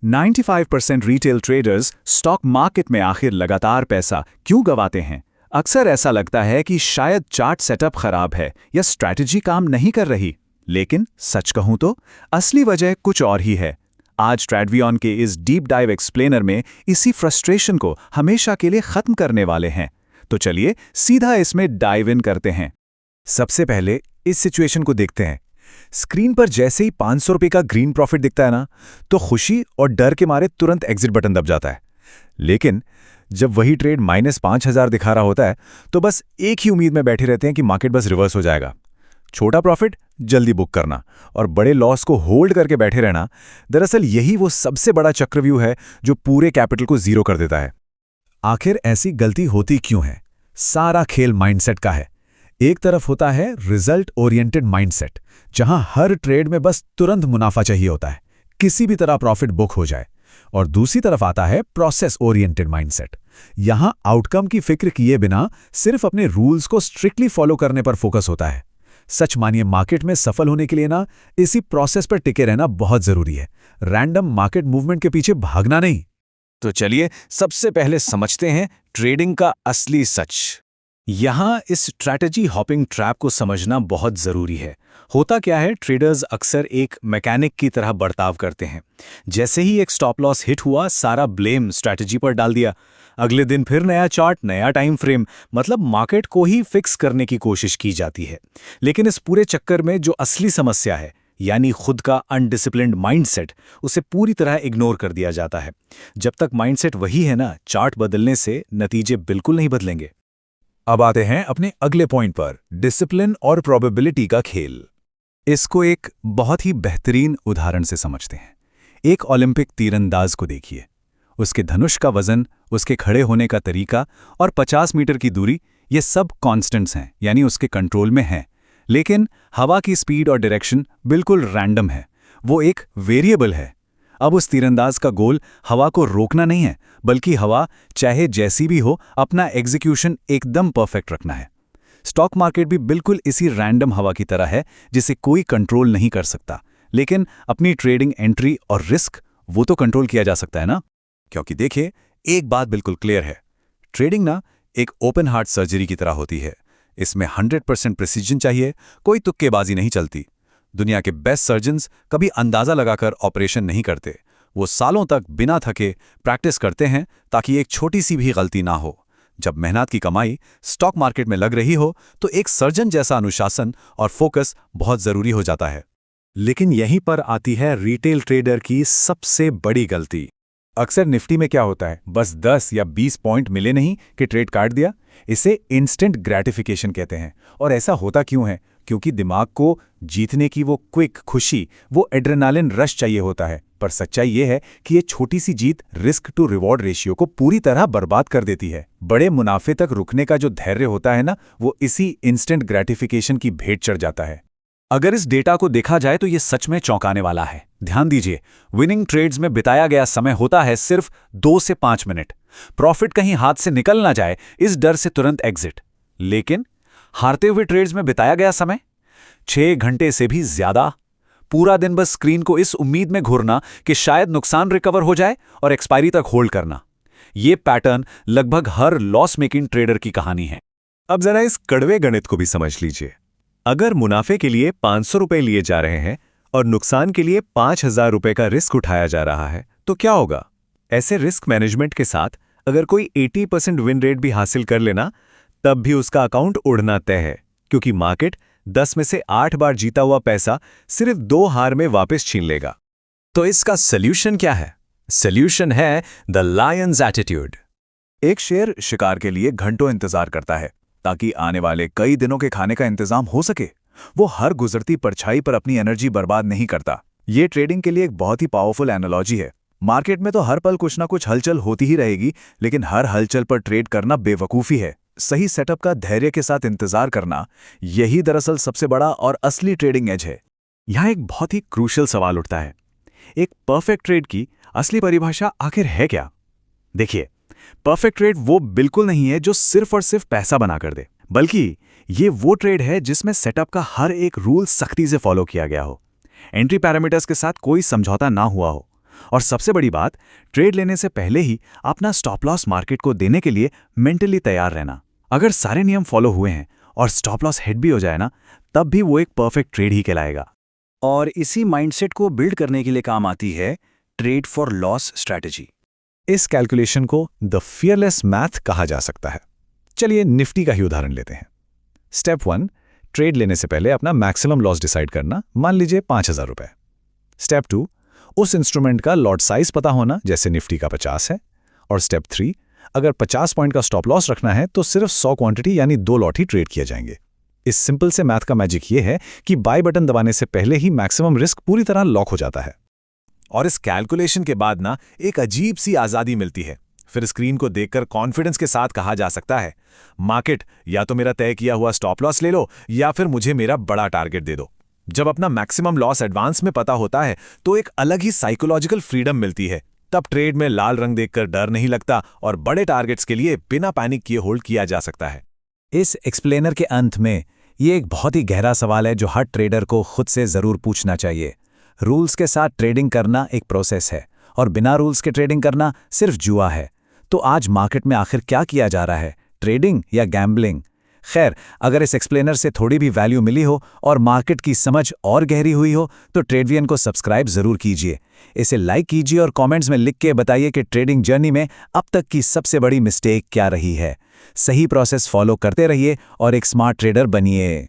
95% retail traders stock market में आखिर लगातार पैसा क्यों गंवाते हैं? अक्सर ऐसा लगता है कि शायद चार्ट सेटअप खराब है या स्ट्रैटेजी काम नहीं कर रही। लेकिन सच कहूं तो असली वजह कुछ और ही है। आज ट्रेडवियन के इस डीप डाइव एक्सप्लेनर में इसी फ्रस्ट्रेशन को हमेशा के लिए खत्म करने वाले हैं। तो चलिए सीधा इसमें डाइव इन करते हैं। सबसे पहले इस सिचुएशन को देखते हैं। स्क्रीन पर जैसे ही 500 रुपये का ग्रीन प्रॉफिट दिखता है ना, तो खुशी और डर के मारे तुरंत एग्जिट बटन दब जाता है। लेकिन जब वही ट्रेड -5000 दिखा रहा होता है, तो बस एक ही उम्मीद में बैठे रहते हैं कि मार्केट बस रिवर्स हो जाएगा। छोटा प्रॉफिट जल्दी बुक करना और बड़े लॉस को होल्ड करके बैठे रहना, दरअसल यही वो सबसे बड़ा चक्रव्यूह है जो पूरे कैपिटल को जीरो कर देता है। आखिर ऐसी गलती होती क्यों है? सारा खेल माइंडसेट का है। एक तरफ होता है रिजल्ट ओरिएंटेड माइंडसेट, जहां हर ट्रेड में बस तुरंत मुनाफा चाहिए होता है, किसी भी तरह प्रॉफिट बुक हो जाए। और दूसरी तरफ आता है प्रोसेस ओरिएंटेड माइंडसेट। यहां आउटकम की फिक्र किए बिना सिर्फ अपने रूल्स को स्ट्रिक्टली फॉलो करने पर फोकस होता है। सच मानिए, मार्केट में सफल होने के लिए ना इसी प्रोसेस पर टिके रहना बहुत जरूरी है, रैंडम मार्केट मूवमेंट के पीछे भागना नहीं। तो चलिए सबसे पहले समझते हैं ट्रेडिंग का असली सच। यहाँ इस स्ट्रैटेजी हॉपिंग ट्रैप को समझना बहुत ज़रूरी है। होता क्या है, ट्रेडर्स अक्सर एक मैकेनिक की तरह बर्ताव करते हैं। जैसे ही एक स्टॉप लॉस हिट हुआ, सारा ब्लेम स्ट्रैटेजी पर डाल दिया। अगले दिन फिर नया चार्ट, नया टाइम फ्रेम, मतलब मार्केट को ही फिक्स करने की कोशिश की जाती है। लेकिन इस पूरे चक्कर में जो असली समस्या है, यानी खुद का अनडिसिप्लिन्ड माइंडसेट, उसे पूरी तरह इग्नोर कर दिया जाता है। जब तक माइंडसेट वही है ना, चार्ट बदलने से नतीजे बिल्कुल नहीं बदलेंगे। अब आते हैं अपने अगले पॉइंट पर, डिसिप्लिन और प्रोबेबिलिटी का खेल। इसको एक बहुत ही बेहतरीन उदाहरण से समझते हैं। एक ओलंपिक तीरंदाज को देखिए। उसके धनुष का वजन, उसके खड़े होने का तरीका और 50 मीटर की दूरी, ये सब कॉन्स्टेंट्स हैं, यानी उसके कंट्रोल में हैं। लेकिन हवा की स्पीड और डायरेक्शन बिल्कुल रैंडम है, वो एक वेरिएबल है। अब उस तीरंदाज का गोल हवा को रोकना नहीं है, बल्कि हवा चाहे जैसी भी हो, अपना एग्जीक्यूशन एकदम परफेक्ट रखना है। स्टॉक मार्केट भी बिल्कुल इसी रैंडम हवा की तरह है, जिसे कोई कंट्रोल नहीं कर सकता। लेकिन अपनी ट्रेडिंग एंट्री और रिस्क, वो तो कंट्रोल किया जा सकता है ना। क्योंकि देखिए, एक बात बिल्कुल क्लियर है, ट्रेडिंग ना एक ओपन हार्ट सर्जरी की तरह होती है। इसमें 100% प्रिसीजन चाहिए, कोई तुक्केबाजी नहीं चलती। दुनिया के बेस्ट सर्जन्स कभी अंदाजा लगाकर ऑपरेशन नहीं करते। वो सालों तक बिना थके प्रैक्टिस करते हैं, ताकि एक छोटी सी भी गलती ना हो। जब मेहनत की कमाई स्टॉक मार्केट में लग रही हो, तो एक सर्जन जैसा अनुशासन और फोकस बहुत जरूरी हो जाता है। लेकिन यहीं पर आती है रिटेल ट्रेडर की सबसे बड़ी गलती। अक्सर निफ्टी में क्या होता है, बस 10 या 20 पॉइंट मिले नहीं कि ट्रेड काट दिया। इसे इंस्टेंट ग्रेटिफिकेशन कहते हैं। और ऐसा होता क्यों है? क्योंकि दिमाग को जीतने की वो क्विक खुशी, वो एड्रेनालिन रश चाहिए होता है। पर सच्चाई ये है कि ये छोटी सी जीत रिस्क टू रिवॉर्ड रेशियो को पूरी तरह बर्बाद कर देती है। बड़े मुनाफे तक रुकने का जो धैर्य होता है ना, वो इसी इंस्टेंट ग्रेटिफिकेशन की भेंट चढ़ जाता है। अगर इस डेटा को देखा जाए तो ये सच में चौंकाने वाला है। ध्यान दीजिए, विनिंग ट्रेड्स में बिताया गया समय होता है सिर्फ 2 से 5 मिनट। प्रॉफिट कहीं हाथ से निकल ना जाए, इस डर से तुरंत एग्जिट। लेकिन हारते हुए ट्रेड्स में बिताया गया समय 6 घंटे से भी ज्यादा। पूरा दिन बस स्क्रीन को इस उम्मीद में घूरना कि शायद नुकसान रिकवर हो जाए और एक्सपायरी तक होल्ड करना। यह पैटर्न लगभग हर लॉस मेकिंग ट्रेडर की कहानी है। अब जरा इस कड़वे गणित को भी समझ लीजिए। अगर मुनाफे के लिए 500 रुपए लिए जा रहे हैं और नुकसान के लिए 5000 रुपए का रिस्क उठाया जा रहा है, तो क्या होगा? ऐसे रिस्क मैनेजमेंट के साथ अगर कोई 80% विन रेट भी हासिल कर लेना, तब भी उसका अकाउंट उड़ना तय है, क्योंकि मार्केट 10 में से 8 बार जीता हुआ पैसा सिर्फ 2 हार में वापस छीन लेगा। तो इसका सॉल्यूशन क्या है? सॉल्यूशन है द लायंस एटीट्यूड। एक शेर शिकार के लिए घंटों इंतजार करता है, ताकि आने वाले कई दिनों के खाने का इंतजाम हो सके। वो हर गुजरती परछाई पर अपनी एनर्जी बर्बाद नहीं करता। ये ट्रेडिंग के लिए एक बहुत ही पावरफुल एनालॉजी है। मार्केट में तो हर पल कुछ ना कुछ हलचल होती ही रहेगी, लेकिन हर हलचल पर ट्रेड करना बेवकूफ़ी है। सही सेटअप का धैर्य के साथ इंतजार करना, यही दरअसल सबसे बड़ा और असली ट्रेडिंग एज है। यहाँ एक बहुत ही क्रूशियल सवाल उठता है, एक परफेक्ट ट्रेड की असली परिभाषा आखिर है क्या? देखिए, परफेक्ट ट्रेड वो बिल्कुल नहीं है जो सिर्फ और सिर्फ पैसा बना कर दे, बल्कि ये वो ट्रेड है जिसमें सेटअप का हर एक रूल सख्ती से फॉलो किया गया हो, एंट्री पैरामीटर्स के साथ कोई समझौता ना हुआ हो, और सबसे बड़ी बात, ट्रेड लेने से पहले ही अपना स्टॉप लॉस मार्केट को देने के लिए मेंटली तैयार रहना। अगर सारे नियम फॉलो हुए हैं और स्टॉप लॉस हिट भी हो जाए ना, तब भी वो एक परफेक्ट ट्रेड ही कहलाएगा। और इसी माइंडसेट को बिल्ड करने के लिए काम आती है ट्रेड फॉर लॉस स्ट्रैटेजी। इस कैलकुलेशन को द फियरलेस मैथ कहा जा सकता है। चलिए निफ्टी का ही उदाहरण लेते हैं। स्टेप 1, ट्रेड लेने से पहले अपना मैक्सिमम लॉस डिसाइड करना, मान लीजिए 5,000 रुपए। स्टेप 2, उस इंस्ट्रूमेंट का लॉट साइज पता होना, जैसे निफ्टी का 50 है। और स्टेप 3, अगर 50 पॉइंट का स्टॉप लॉस रखना है तो सिर्फ 100 क्वांटिटी यानी 2 लॉट ही ट्रेड किए जाएंगे। इस सिंपल से मैथ का मैजिक ये है कि बाय बटन दबाने से पहले ही मैक्सिमम रिस्क पूरी तरह लॉक हो जाता है। और इस कैलकुलेशन के बाद ना एक अजीब सी आज़ादी मिलती है। फिर स्क्रीन को देखकर कॉन्फिडेंस के साथ कहा जा सकता है, मार्केट या तो मेरा तय किया हुआ स्टॉप लॉस ले लो या फिर मुझे मेरा बड़ा टारगेट दे दो। जब अपना मैक्सिमम लॉस एडवांस में पता होता है तो एक अलग ही साइकोलॉजिकल फ्रीडम मिलती है। तब ट्रेड में लाल रंग देखकर डर नहीं लगता और बड़े टारगेट्स के लिए बिना पैनिक किए होल्ड किया जा सकता है। इस एक्सप्लेनर के अंत में ये एक बहुत ही गहरा सवाल है जो हर ट्रेडर को खुद से ज़रूर पूछना चाहिए। रूल्स के साथ ट्रेडिंग करना एक प्रोसेस है और बिना रूल्स के ट्रेडिंग करना सिर्फ जुआ है। तो आज मार्केट में आखिर क्या किया जा रहा है, ट्रेडिंग या गैम्बलिंग? खैर, अगर इस एक्सप्लेनर से थोड़ी भी वैल्यू मिली हो और मार्केट की समझ और गहरी हुई हो तो ट्रेडवियन को सब्सक्राइब ज़रूर कीजिए, इसे लाइक कीजिए और कमेंट्स में लिख के बताइए कि ट्रेडिंग जर्नी में अब तक की सबसे बड़ी मिस्टेक क्या रही है। सही प्रोसेस फॉलो करते रहिए और एक स्मार्ट ट्रेडर बनिए।